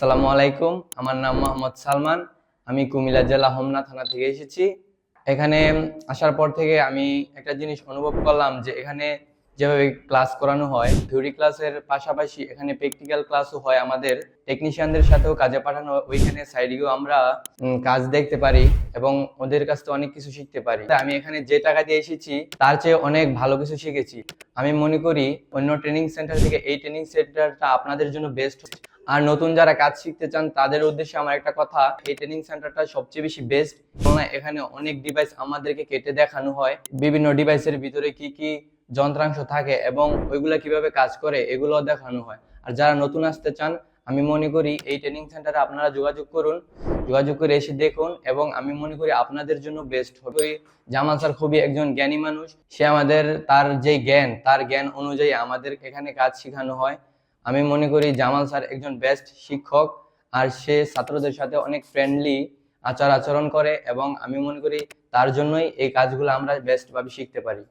আসসালামু আলাইকুম। আমার নাম মোহাম্মদ সালমান। আমি কুমিল্লা জেলা হোমনা থানা থেকে এসেছি। এখানে আসার পর থেকে আমি একটা জিনিস অনুভব করলাম যে এখানে যেভাবে ক্লাস করানো হয়, থিওরি ক্লাসের পাশাপাশি এখানে প্র্যাকটিক্যাল ক্লাসও হয়। আমাদের টেকনিশিয়ানদের সাথেও কাজে পাঠানো হয়, ওইখানে সাইডেও আমরা কাজ দেখতে পারি এবং ওদের কাছ থেকে অনেক কিছু শিখতে পারি। আমি এখানে যে টাকা দিয়ে এসেছি তার চেয়ে অনেক ভালো কিছু শিখেছি। আমি মনে করি অন্য ট্রেনিং সেন্টার থেকে এই ট্রেনিং সেন্টারটা আপনাদের জন্য বেস্ট। আর নতুন যারা কাজ শিখতে চান তাদের উদ্দেশ্যে আমার একটা কথা, এই ট্রেনিং সেন্টারটা সবচেয়ে বেশি বেস্ট। এখানে অনেক ডিভাইস আমাদেরকে কেটে দেখানো হয়, বিভিন্ন ডিভাইসের ভিতরে কি কি যন্ত্রাংশ থাকে এবং ওইগুলা কিভাবে কাজ করে এগুলো দেখানো হয়। আর যারা নতুন আসতে চান, আমি মনে করি এই ট্রেনিং সেন্টারে আপনারা যোগাযোগ করুন, যোগাযোগ করে এসে দেখুন এবং আমি মনে করি আপনাদের জন্য বেস্ট হবে। জামাল স্যার খুবই একজন জ্ঞানী মানুষ। সে আমাদের তার জ্ঞান অনুযায়ী আমাদের এখানে কাজ শেখানো হয়। আমি মনে করি জামাল স্যার একজন বেস্ট শিক্ষক, আর সে ছাত্রদের সাথে অনেক ফ্রেন্ডলি আচরণ করে এবং আমি মনে করি তার জন্যই এই কাজগুলো আমরা বেস্ট ভাবে শিখতে পারি।